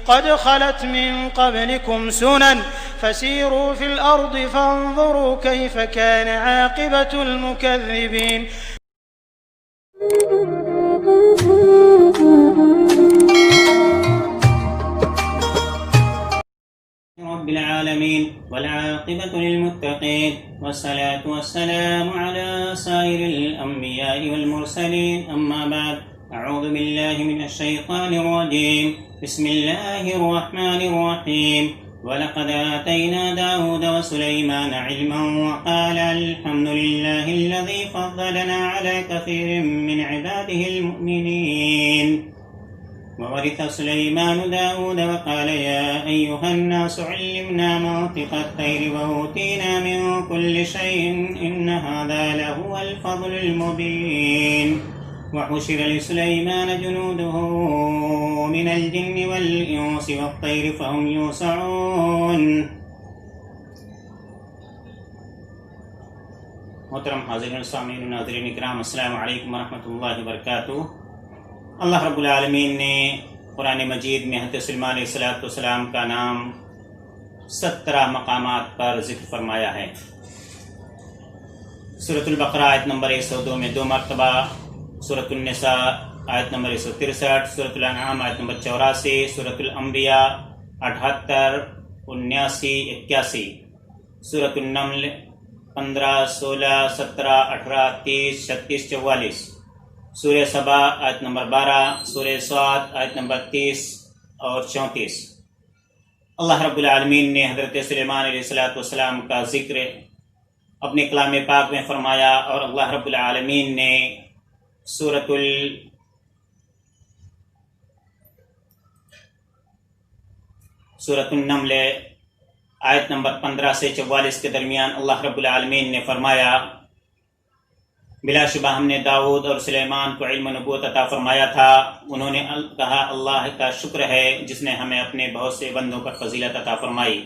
قد خلت من قبلكم سنن فسيروا في الأرض فانظروا كيف كان عاقبة المكذبين. رب العالمين والعاقبة للمتقين والصلاة والسلام على سائر الأنبياء والمرسلين أما بعد أعوذ بالله من الشيطان الرجيم بسم الله الرحمن الرحيم ولقد آتينا داود وسليمان علما وقال الحمد لله الذي فضلنا على كثير من عباده المؤمنين وورث سليمان داود وقال يا أيها الناس علمنا منطق الطير وأوتينا من كل شيء إن هذا لهو الفضل المبين وحشر لسليمان جنوده من الجن والإنس والطير فهم يوزعون. محترم حاضرین سامعین و ناظرین اکرام، السلام علیکم ورحمۃ اللہ وبرکاتہ. اللہ رب العالمین نے قرآن مجید میں حضرت سلیمان علیہ السلام کا نام 17 مقامات پر ذکر فرمایا ہے. سورۃ البقرہ آیت نمبر 102 میں 2 مرتبہ، سورۃ النساء آیت نمبر 163، سورۃ الانعام آیت نمبر 84، سورۃ الانبیاء 78، 79، 81، سورۃ النمل 15، 16، 17، 18، 30، 36، 44، سورہ سبا آیت نمبر 12، سورہ صاد آیت نمبر 30 اور 34. اللہ رب العالمین نے حضرت سلیمان علیہ السلام کا ذکر اپنے کلام پاک میں فرمایا، اور اللہ رب العالمین نے سورۃ النمل آیت نمبر 15 سے 44 کے درمیان اللہ رب العالمین نے فرمایا بلا شبہ ہم نے داؤد اور سلیمان کو علم و نبوت عطا فرمایا تھا. انہوں نے کہا اللہ کا شکر ہے جس نے ہمیں اپنے بہت سے بندوں پر فضیلت عطا فرمائی.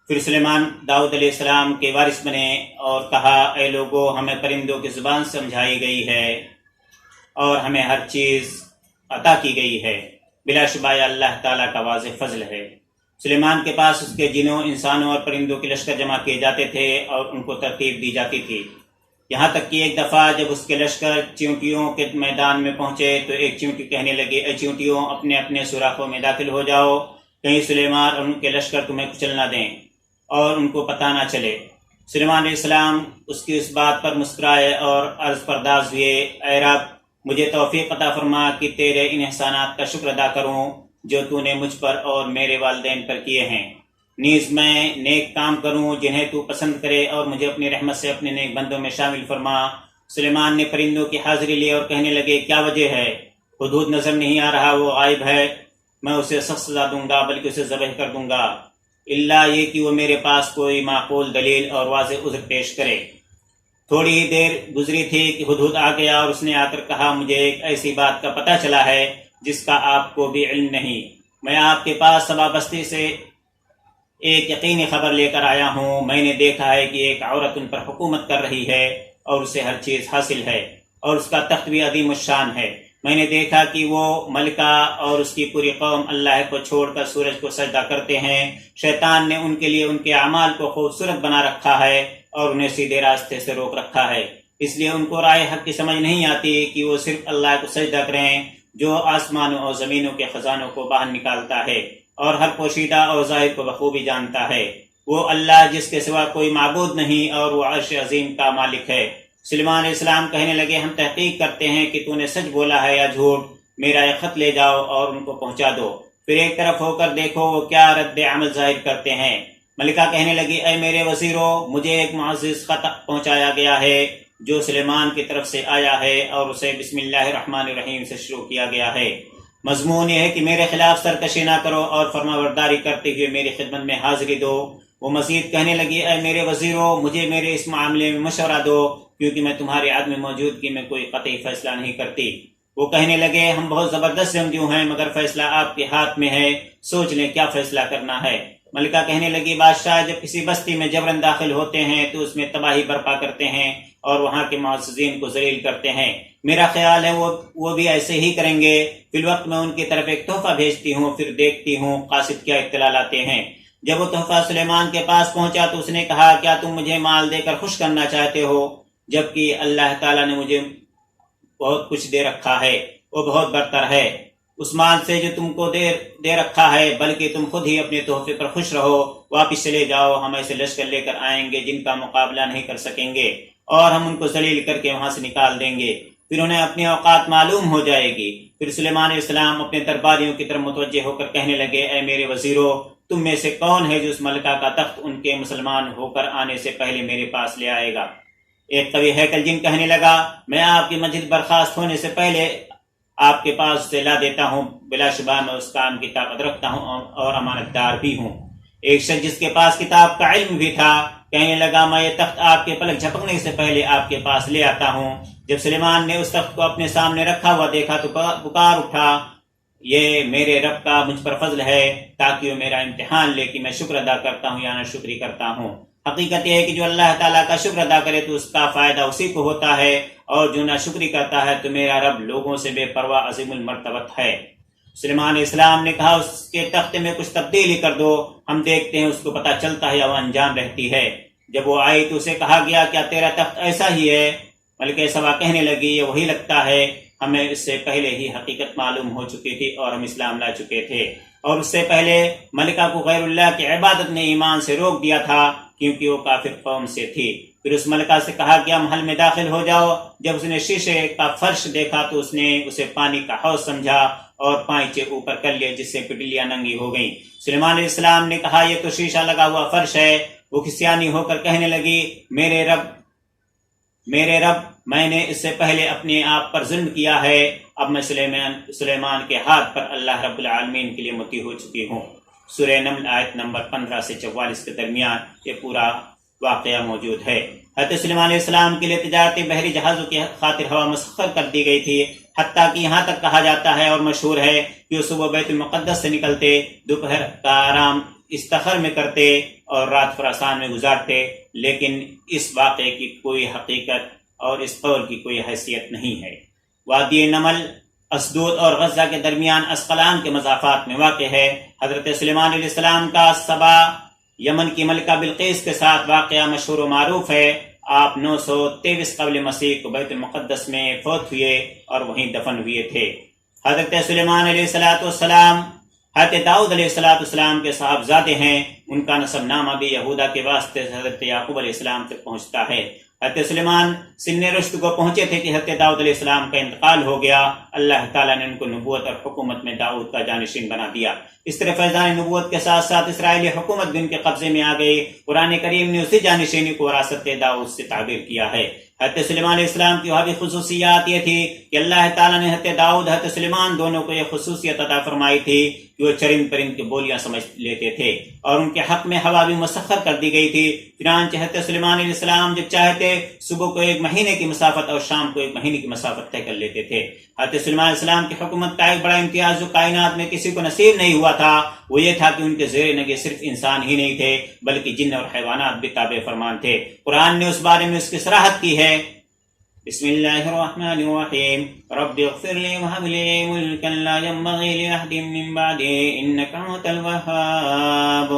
پھر سلیمان داؤد علیہ السلام کے وارث بنے اور کہا اے لوگو، ہمیں پرندوں کی زبان سمجھائی گئی ہے اور ہمیں ہر چیز عطا کی گئی ہے. بلا شبہ یہ اللہ تعالیٰ کا واضح فضل ہے. سلیمان کے پاس اس کے جنوں، انسانوں اور پرندوں کے لشکر جمع کیے جاتے تھے اور ان کو ترتیب دی جاتی تھی. یہاں تک کہ ایک دفعہ جب اس کے لشکر چیونٹیوں کے میدان میں پہنچے تو ایک چیونٹی کہنے لگی اے چیونٹیوں، اپنے اپنے سوراخوں میں داخل ہو جاؤ، کہیں سلیمان اور ان کے لشکر تمہیں کچل نہ دیں اور ان کو پتہ نہ چلے. سلیمان علیہ السلام اس کی اس بات پر مسکرائے اور عرض پرداز ہوئے اے رب، مجھے توفیق عطا فرما کہ تیرے ان احسانات کا شکر ادا کروں جو تو نے مجھ پر اور میرے والدین پر کیے ہیں. نیز میں نیک کام کروں جنہیں تو پسند کرے اور مجھے اپنی رحمت سے اپنے نیک بندوں میں شامل فرما. سلیمان نے پرندوں کی حاضری لی اور کہنے لگے کیا وجہ ہے؟ حدود نظر نہیں آ رہا، وہ غائب ہے. میں اسے سخت سزا دوں گا بلکہ اسے ذبح کر دوں گا، الا یہ کہ وہ میرے پاس کوئی معقول دلیل اور واضح عذر پیش کرے. تھوڑی ہی دیر گزری تھی کہ ہدہد آ گیا اور اس نے آ کر کہا مجھے ایک ایسی بات کا پتہ چلا ہے جس کا آپ کو بھی علم نہیں. میں آپ کے پاس سبا بستی سے ایک یقینی خبر لے کر آیا ہوں. میں نے دیکھا ہے کہ ایک عورت ان پر حکومت کر رہی ہے اور اسے ہر چیز حاصل ہے اور اس کا تخت بھی عظیم الشان ہے. میں نے دیکھا کہ وہ ملکہ اور اس کی پوری قوم اللہ کو چھوڑ کر سورج کو سجدہ کرتے ہیں. شیطان نے ان کے لیے ان کے اعمال کو خوبصورت بنا رکھا ہے اور انہیں سیدھے راستے سے روک رکھا ہے. اس لیے ان کو رائے حق کی سمجھ نہیں آتی کہ وہ صرف اللہ کو سجدہ کریں جو آسمانوں اور زمینوں کے خزانوں کو باہر نکالتا ہے اور ہر پوشیدہ اور ظاہر کو بخوبی جانتا ہے. وہ اللہ جس کے سوا کوئی معبود نہیں اور وہ عرش عظیم کا مالک ہے. سلیمان علیہ السلام کہنے لگے ہم تحقیق کرتے ہیں کہ تو نے سچ بولا ہے یا جھوٹ. میرا ایک خط لے جاؤ اور ان کو پہنچا دو، پھر ایک طرف ہو کر دیکھو وہ کیا رد عمل ظاہر کرتے ہیں. ملکہ کہنے لگی اے میرے وزیروں، مجھے ایک معزز خط پہنچایا گیا ہے جو سلیمان کی طرف سے آیا ہے اور اسے بسم اللہ الرحمن الرحیم سے شروع کیا گیا ہے. مضمون یہ ہے کہ میرے خلاف سرکشی نہ کرو اور فرما برداری کرتے ہوئے میری خدمت میں حاضری دو. وہ مزید کہنے لگی اے میرے وزیروں، مجھے میرے اس معاملے میں مشورہ دو کیونکہ میں تمہاری عدم موجودگی میں کوئی قطعی فیصلہ نہیں کرتی. وہ کہنے لگے ہم بہت زبردست جنگجو ہیں مگر فیصلہ آپ کے ہاتھ میں ہے، سوچ لیں کیا فیصلہ کرنا ہے. ملکہ کہنے لگی بادشاہ جب کسی بستی میں جبراً داخل ہوتے ہیں تو اس میں تباہی برپا کرتے ہیں اور وہاں کے معززین کو ذلیل کرتے ہیں. میرا خیال ہے وہ بھی ایسے ہی کریں گے۔ فی الوقت میں ان کی طرف ایک تحفہ بھیجتی ہوں، پھر دیکھتی ہوں قاصد کیا اطلاع لاتے ہیں۔ جب وہ تحفہ سلیمان کے پاس پہنچا تو اس نے کہا کیا تم مجھے مال دے کر خوش کرنا چاہتے ہو، جبکہ اللہ تعالیٰ نے مجھے بہت کچھ دے رکھا ہے، وہ بہت برتر ہے اس مال سے جو تم کو دے رکھا ہے، بلکہ تم خود ہی اپنے تحفے پر خوش رہو، واپس چلے جاؤ، ہم ایسے لشکر لے کر آئیں گے جن کا مقابلہ نہیں کر سکیں گے اور ہم ان کو ذلیل کر کے وہاں سے نکال دیں گے، پھر انہیں اپنی اوقات معلوم ہو جائے گی۔ پھر سلیمان علیہ السلام اپنے درباریوں کی طرف متوجہ ہو کر کہنے لگے اے میرے وزیروں، تم میں سے کون ہے جو اس ملکہ کا تخت ان کے مسلمان ہو کر آنے سے پہلے میرے پاس لے آئے گا؟ ایک قوی ہیکل جن کہنے لگا میں آپ کی مسجد برخاست ہونے سے پہلے آپ کے پاس سے لا دیتا ہوں، بلا شبہ میں اس کام کی طاقت رکھتا ہوں اور امانت دار بھی ہوں۔ ایک شخص جس کے پاس کتاب کا علم بھی تھا کہنے لگا میں یہ تخت آپ کے پلک جھپکنے سے پہلے آپ کے پاس لے آتا ہوں۔ جب سلیمان نے اس تخت کو اپنے سامنے رکھا ہوا دیکھا تو پکار اٹھا یہ میرے رب کا مجھ پر فضل ہے تاکہ وہ میرا امتحان لے کہ میں شکر ادا کرتا ہوں یا ناشکری کرتا ہوں۔ حقیقت یہ ہے کہ جو اللہ تعالیٰ کا شکر ادا کرے تو اس کا فائدہ اسی کو ہوتا ہے، اور جو ناشکری کرتا ہے تو میرا رب لوگوں سے بے پرواہ عظیم المرتبت ہے۔ سلیمان علیہ السلام نے کہا اس کے تختے میں کچھ تبدیلی کر دو، ہم دیکھتے ہیں اس کو پتہ چلتا ہے یا وہ انجام رہتی ہے۔ جب وہ آئی تو اسے کہا گیا کیا تیرا تخت ایسا ہی ہے؟ ملکہ سبا کہنے لگی یہ وہی لگتا ہے، ہمیں اس سے پہلے ہی حقیقت معلوم ہو چکی تھی اور ہم اسلام لا چکے تھے، اور اس سے پہلے ملکہ کو غیر اللہ کی عبادت نے ایمان سے روک دیا تھا کیونکہ وہ کافر قوم سے تھی۔ پھر اس ملکہ سے کہا کہ محل میں داخل ہو جاؤ۔ جب اس نے شیشے کا فرش دیکھا تو اس نے اسے پانی کا حوض سمجھا اور پائچے اوپر کر لیے جس سے پٹلیاں ننگی ہو گئیں۔ سلیمان علیہ السلام نے کہا یہ تو شیشہ لگا ہوا فرش ہے۔ وہ کھسیانی ہو کر کہنے لگی میرے رب میں نے اس سے پہلے اپنے آپ پر ظلم کیا ہے، اب میں سلیمان کے ہاتھ پر اللہ رب العالمین کے لیے مطیع ہو چکی ہوں۔ سورہ نمل آیت نمبر 15 سے 44 کے درمیان یہ پورا واقعہ موجود ہے۔ حضرت سلیمان علیہ السلام کے لیے تجارتی بحری جہازوں کی خاطر ہوا مسخر کر دی گئی تھی، حتیٰ کہ یہاں تک کہا جاتا ہے اور مشہور ہے کہ وہ صبح بیت المقدس سے نکلتے، دوپہر کا آرام استخر میں کرتے اور رات خراسان میں گزارتے، لیکن اس واقعے کی کوئی حقیقت اور اس قول کی کوئی حیثیت نہیں ہے۔ وادی نمل اسدود اور غزہ کے درمیان اسقلان کے مضافات میں واقع ہے۔ حضرت سلیمان علیہ السلام کا سبا یمن کی ملکہ بلقیس کے ساتھ واقعہ مشہور و معروف ہے۔ آپ 923 قبل مسیح کو بیت المقدس میں فوت ہوئے اور وہیں دفن ہوئے تھے۔ حضرت سلیمان علیہ السلام حضرت داؤد علیہ السلام کے صاحبزادے ہیں، ان کا نسب نامہ بھی یہودا کے واسطے سے حضرت یعقوب علیہ السلام تک پہنچتا ہے۔ حضرت سلیمان سن رشد کو پہنچے تھے کہ حضرت داؤد علیہ السلام کا انتقال ہو گیا۔ اللہ تعالیٰ نے ان کو نبوت اور حکومت میں داؤد کا جانشین بنا دیا۔ اس طرح فیضان نبوت کے ساتھ ساتھ اسرائیلی حکومت بھی ان کے قبضے میں آ گئی۔ قرآن کریم نے اسی جانشینی کو وراثت داؤد سے تعبیر کیا ہے۔ حضرت سلیمان علیہ السلام کی وہاں بھی خصوصیات یہ تھی کہ اللہ تعالیٰ نے حضرت داؤد حضرت سلیمان دونوں کو یہ خصوصیت عطا فرمائی تھی کہ وہ چرند پرند کی بولیاں سمجھ لیتے تھے، اور ان کے حق میں ہوا بھی مسخر کر دی گئی تھی۔ چنانچہ حضرت سلیمان علیہ السلام جب چاہتے صبح کو 1 مہینے کی مسافت اور شام کو 1 مہینے کی مسافت طے کر لیتے تھے۔ حضرت سلیمان علیہ السلام کی حکومت کا ایک بڑا امتیاز جو کائنات میں کسی کو نصیب نہیں ہوا تھا وہ یہ تھا کہ ان کے زیر نگہ صرف انسان ہی نہیں تھے بلکہ جن اور حیوانات بھی تابع فرمان تھے۔ قرآن نے اس بارے میں اس کی صراحت کی ہے۔ بسم اللہ الرحمن الرحیم رب اغفر لی وہب لی ملکا لا ينبغی لأحد من بعدی انک انت الوہاب۔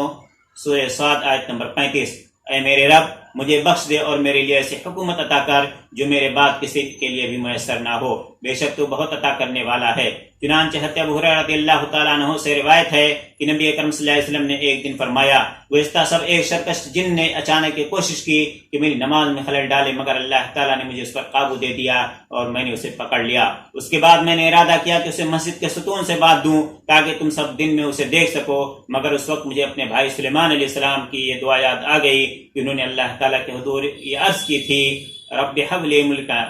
سورہ صاد آیت نمبر 35۔ اے میرے رب مجھے بخش دے اور میرے لیے ایسی حکومت عطا کر جو میرے بعد کسی کے لیے بھی میسر نہ ہو، بے شک تو بہت عطا کرنے والا ہے۔ چنانچہ حضرت ابو ہریرہ رضی اللہ تعالیٰ عنہ سے روایت ہے کہ نبی اکرم صلی اللہ علیہ وسلم نے ایک دن فرمایا گزشتہ سب ایک سرکش جن نے اچانک کوشش کی کہ میری نماز میں خلل ڈالے، مگر اللہ تعالیٰ نے مجھے اس پر قابو دے دیا اور میں نے اسے پکڑ لیا۔ اس کے بعد میں نے ارادہ کیا کہ اسے مسجد کے ستون سے باندھ دوں تاکہ تم سب دن میں اسے دیکھ سکو، مگر اس وقت مجھے اپنے بھائی سلیمان علیہ السلام کی یہ دعا یاد آ گئی کہ انہوں نے اللہ تعالیٰ کے حضور یہ عرض کی تھی رب حب لی ملکا،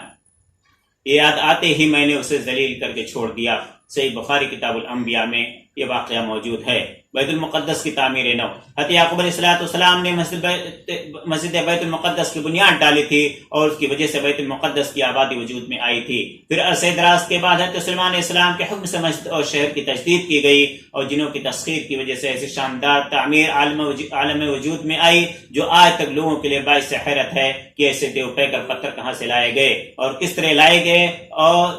یہ یاد آتے ہی میں نے اسے ذلیل کر کے چھوڑ دیا۔ صحیح بخاری کتاب الانبیاء میں یہ واقعہ موجود ہے۔ بیت المقدس کی تعمیر نو، حضرت یعقوب علیہ السلام نے مسجد بیت المقدس کی بنیاد ڈالی تھی اور اس کی وجہ سے بیت المقدس کی آبادی وجود میں آئی تھی۔ پھر عرصہ دراز کے بعد حضرت سلیمان علیہ السلام کے حکم سے مسجد اور شہر کی تجدید کی گئی اور جنوں کی تسخیر کی وجہ سے ایسی شاندار تعمیر عالم وجود میں آئی جو آج تک لوگوں کے لیے باعث حیرت ہے کہ ایسے دیو پیکر پتھر کہاں سے لائے گئے اور کس طرح لائے گئے، اور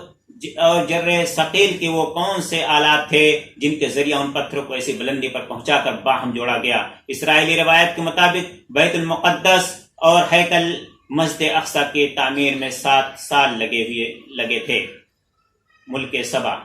جر ثقیل کے وہ کون سے آلات تھے جن کے ذریعہ ان پتھروں کو ایسی بلندی پر پہنچا کر باہم جوڑا گیا۔ اسرائیلی روایت کے مطابق بیت المقدس اور ہیکل مسجد اقصی کی تعمیر میں 7 سال لگے تھے۔ ملک سبا،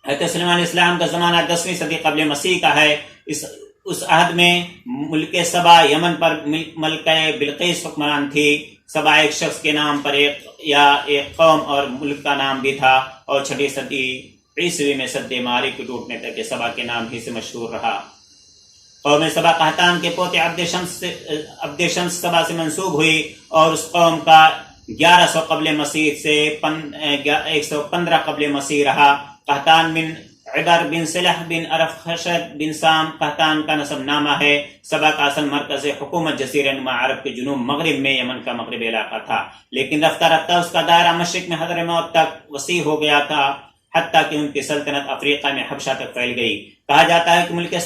حضرت سلیمان علیہ السلام کا زمانہ 10ویں صدی قبل مسیح کا ہے۔ اس عہد میں ملک سبا یمن پر ملکہ بلقیس حکمران تھی۔ سبا ایک شخص کے نام پر ایک قوم اور ملک کا نام بھی تھا، اور 6 صدی عیسوی میں سد معارف کے ٹوٹنے تک سبا کے نام ہی سے مشہور رہا۔ قوم سبا قحطان کے پوتے عبد شمس سبا سے منسوب ہوئی، اور اس قوم کا 1100 قبل مسیح سے 115 قبل مسیح رہا۔ قحطان بن عبر بن صلح بن ارفخشد بن سام قحطان کا نسب نامہ ہے۔ سبا کا اصل مرکز حکومت جزیرہ نما عرب کے جنوب مغرب میں یمن کا مغربی علاقہ تھا، لیکن رفتہ رفتہ اس کا دائرہ مشرق میں حضرموت تک وسیع ہو گیا تھا، حتیٰ کہ ان کی سلطنت افریقہ میں حبشہ تک پھیل گئی۔ کہا جاتا ہے کہ ملکہ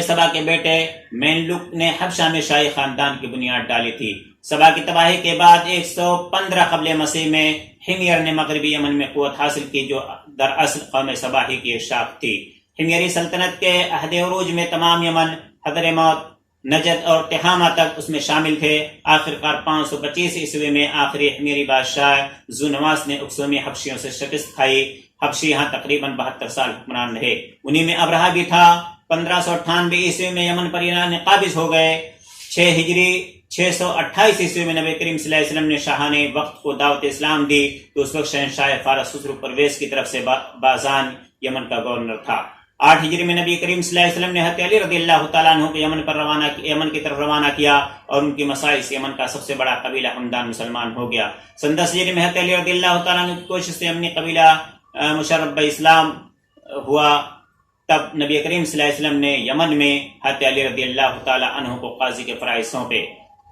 سبا کے بیٹے مینلک نے حبشہ میں شاہی خاندان کی بنیاد ڈالی تھی۔ سبا کی تباہی کے بعد 115 قبل مسیح میں حمیر نے مغربی یمن میں قوت حاصل کی، جو دراصل قوم سبا ہی کی ایک شاخ تھی۔ حمیری سلطنت کے عہد عروج میں تمام یمن، حضرموت، نجد اور تہامہ تک اس میں شامل تھے۔ آخرکار 525 عیسوی میں آخری حمیری بادشاہ زونواس نے اکسومی حبشیوں سے شکست کھائی۔ حبشی یہاں تقریباً 72 سال حکمران رہے، انہی میں ابرہہ بھی تھا۔ 1598 عیسوی میں یمن پر ایران قابض ہو گئے۔ 6 ہجری 628 عیسوی میں نبی کریم صلی اللہ علیہ وسلم نے شاہانہ وقت کو دعوت اسلام دی، تو اس وقت شہنشاہ فارس خسرو پرویز کی طرف سے بازان یمن کا گورنر تھا۔ 8 ہجری میں نبی کریم صلی اللہ علیہ وسلم نے حضرت علی رضی اللہ تعالیٰ عنہ کو یمن کی طرف روانہ کیا، اور ان کی مساعی سے یمن کا سب سے بڑا قبیلہ ہمدان مسلمان ہو گیا۔ سن 10 ہجری میں حضرت علی رضی اللہ تعالیٰ عنہ کی کوشش سے یمنی قبیلہ مشرب اسلام ہوا۔ تب نبی کریم صلی اللہ علیہ وسلم نے یمن میں حضرت علی رضی اللہ تعالیٰ عنہ کو قاضی کے فرائض سونپے۔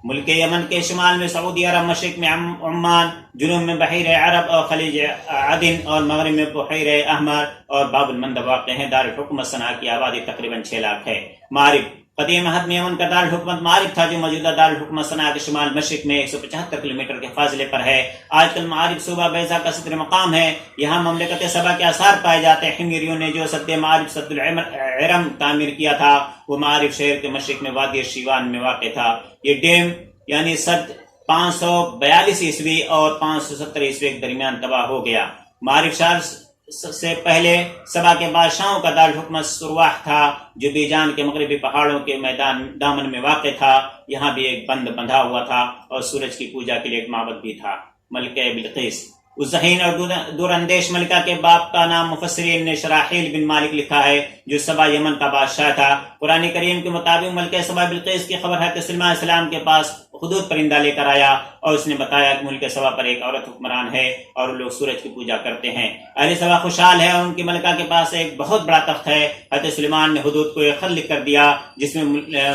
ملک یمن کے شمال میں سعودی عرب، مشرق میں عمان، جنوب میں بحیر عرب اور خلیج عدن، اور مغرب میں بحیر احمر اور باب المندب واقع ہیں۔ دارالحکومت صنعاء کی آبادی تقریباً 6 لاکھ ہے۔ معارف، قدیم عہد میں یمن کا دارالحکومت معارف تھا، جو موجودہ دارالحکومت صنعاء کے شمال مشرق میں 175 کلومیٹر کے فاصلے پر ہے۔ آج کل معارف صوبہ بیضا کا صدر مقام ہے۔ یہاں مملکت سبا کے آثار پائے جاتے ہیں۔ حمیریوں نے جو سد معارف سد العرم تعمیر کیا تھا، وہ معارف شہر کے مشرق میں وادی شیوان میں واقع تھا۔ یہ ڈیم یعنی سد 542 عیسوی اور 570 عیسوی کے درمیان تباہ ہو گیا۔ معارف شہر سے پہلے سبا کے بادشاہوں کا دارالحکومت سرواح تھا، جو بیجان کے مغربی پہاڑوں کے میدان دامن میں واقع تھا۔ یہاں بھی ایک بند بندھا ہوا تھا اور سورج کی پوجا کے لیے ایک معبد بھی تھا۔ ملکہ بلقیس، اس ذہین اور دور اندیش ملکہ کے باپ کا نام مفسرین نے شراحیل بن مالک لکھا ہے، جو سبا یمن کا بادشاہ تھا۔ قرآن کریم کے مطابق ملکہ سبا بلقیس کی خبر حضرت سلیمان علیہ السلام کے پاس خدود پرندہ لے کر آیا، اور اس نے بتایا کہ ملک سبا پر ایک عورت حکمران ہے اور لوگ سورج کی پوجا کرتے ہیں۔ اہل سبا خوشحال ہے اور ان کی ملکہ کے پاس ایک بہت بڑا تخت ہے۔ حضرت سلیمان نے حدود کو ایک خط لکھ کر دیا، جس میں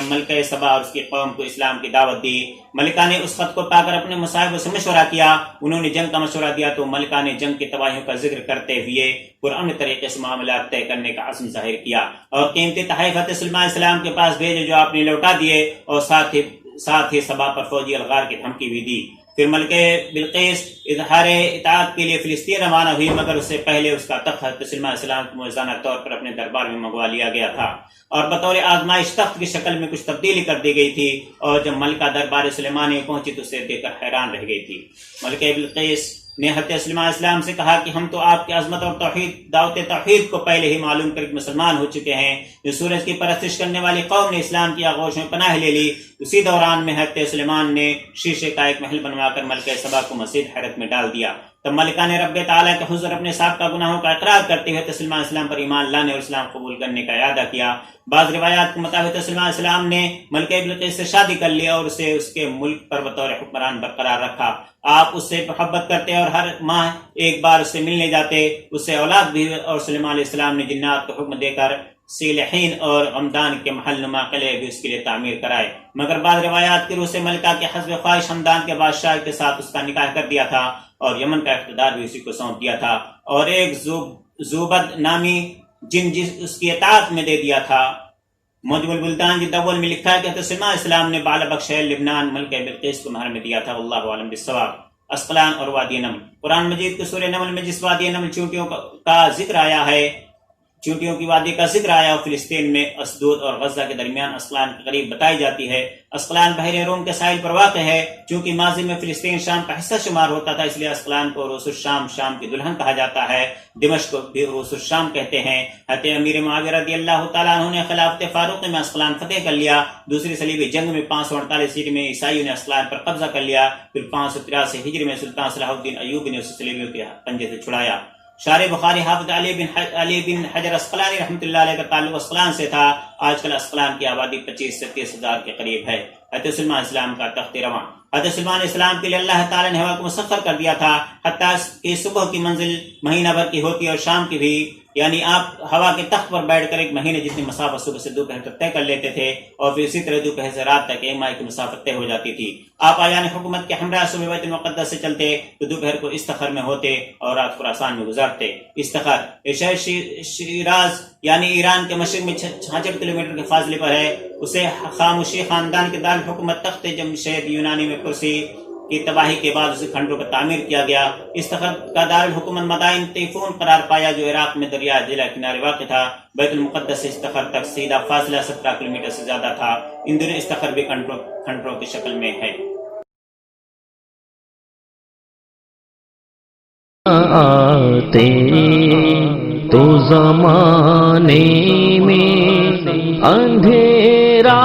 ملکہ سبا اور اس کی قوم کو اسلام کی دعوت دی۔ ملکہ نے اس خط کو پا کر اپنے مصاحبوں سے مشورہ کیا۔ انہوں نے جنگ کا مشورہ دیا تو ملکہ نے جنگ کی تباہیوں کا ذکر کرتے ہوئے پرامن طریقے سے معاملات طے کرنے کا عزم ظاہر کیا، اور قیمتی تحائف حضرت سلیمان علیہ السلام کے پاس بھیجے، جو آپ نے لوٹا دیے، اور ساتھ ہی سبا پر فوجی الغار کی دھمکی بھی دی۔ پھر ملکہ بلقیس اظہار اطاعت کے لیے فلسطین روانہ ہوئی، مگر اس سے پہلے اس کا تخت حضرت سلیمان علیہ السلام کو موزانہ طور پر اپنے دربار میں منگوا لیا گیا تھا، اور بطور آزمائش تخت کی شکل میں کچھ تبدیلی کر دی گئی تھی، اور جب ملکہ دربار سلیمانی پہنچی تو اسے دیکھ کر حیران رہ گئی تھی۔ ملکہ بلقیس نے حضرت سلیمان علیہ السلام سے کہا کہ ہم تو آپ کی عظمت اور دعوت توحید کو پہلے ہی معلوم کر کے مسلمان ہو چکے ہیں۔ جو سورج کی پرستش کرنے والی قوم نے اسلام کی آغوش میں پناہ لے لی۔ اسی دوران میں حضرت سلیمان نے شیشے کا ایک محل بنوا کر ملکہ سبا کو مسجد حیرت میں ڈال دیا۔ تب ملکہ نے رب تعالیٰ کے حضور اپنے سابقہ گناہوں کا اقرار کرتے ہوئے تسلیمہ اسلام پر ایمان لانے اور اسلام قبول کرنے کا ارادہ کیا۔ بعض روایات کے مطابق تسلیمہ اسلام نے ملکہ بلقیس سے شادی کر لیا اور اسے اس کے ملک پر بطور حکمران برقرار رکھا۔ آپ اس سے محبت کرتے اور ہر ماہ ایک بار اس سے ملنے جاتے۔ اس سے اولاد بھی اور سلیمان علیہ السلام نے جنات کو حکم دے کر سیلحین اور غمدان کے محل نما قلعے بھی اس کے لیے تعمیر کرائے، مگر بعض روایات کی روح سے ملکہ کے حسب خواہش ہمدان کے بادشاہ کے ساتھ اس کا نکاح کر دیا تھا اور یمن کا اقتدار بھی اسی کو سونپ دیا تھا، اور ایک زوبد نامی جن اس کی اطاعت میں دے دیا تھا۔ موجب البلدان جلد اول میں لکھا ہے کہ تسلیمہ اسلام نے بالا بخش لبنان ملکہ بلقیس کو مہر میں دیا تھا۔ واللہ اعلم بالصواب۔ اسقلان اور وادی نمل، قرآن مجید کے سورہ نمل میں جس وادی نمل چونٹیوں کا ذکر آیا ہے، چونٹیوں کی وادی کا ذکر آیا اور فلسطین میں اسدود اور غزہ کے درمیان اسقلان کے قریب بتائی جاتی ہے۔ اسقلان بحر روم کے ساحل پر واقع ہے۔ چونکہ ماضی میں فلسطین شام کا حصہ شمار ہوتا تھا، اس لیے اسقلان کو عروس الشام، شام کی دلہن کہا جاتا ہے۔ دمشق کو بھی عروس الشام کہتے ہیں۔ حضرت امیر معاویہ رضی اللہ تعالیٰ عنہ نے خلافت فاروق میں اسقلان فتح کر لیا۔ دوسری صلیبی جنگ میں 548 ہجری میں عیسائیوں نے اسقلان پر قبضہ کر لیا۔ پھر 583 ہجری میں سلطان صلاح الدین ایوبی نے اسے صلیبیوں کے پنجے سے چھڑایا۔ شارح بخاری حافظ علی بن حجر اسقلانی رحمۃ اللہ علیہ کا تعلق اسقلان سے تھا۔ آج کل اسقلان کی آبادی 25 سے 30 ہزار کے قریب ہے۔ حضرت سلمان اسلام کا تخت رواں، حضرت سلمان اسلام کے لیے اللہ تعالیٰ نے ہوا کو مسخر کر دیا تھا، حتیٰ کہ صبح کی منزل مہینہ بھر کی ہوتی اور شام کی بھی، یعنی آپ ہوا کے تخت پر بیٹھ کر ایک مہینے جتنی مسافت صبح سے دوپہر تک طے کر لیتے تھے، اور پھر اسی طرح دوپہر سے رات تک ایک ماہ کی مسافت طے ہو جاتی تھی۔ آپ آیان حکومت کے ہمراہ صبح بیت المقدس سے چلتے تو دوپہر کو استخر میں ہوتے اور رات خراسان میں گزارتے۔ استخر شہر شیراز یعنی ایران کے مشرق میں 66 کلومیٹر کے فاصلے پر ہے۔ اسے خاموشی خاندان کے دارالحکومت تخت جمشید یونانی میں پرسی کی تباہی کے بعد اسے کھنڈروں پر تعمیر کیا گیا۔ استخر کا دارالحکومت مدائن طیفون قرار پایا جو عراق میں دریا دجلہ کنارے واقع تھا۔ بیت المقدس سے استخر تک سیدھا فاصلہ 17 کلومیٹر سے زیادہ تھا۔ ان دنوں استخر بھی کھنڈروں کی شکل میں ہے۔ آتے تو زمانے میں اندھیرا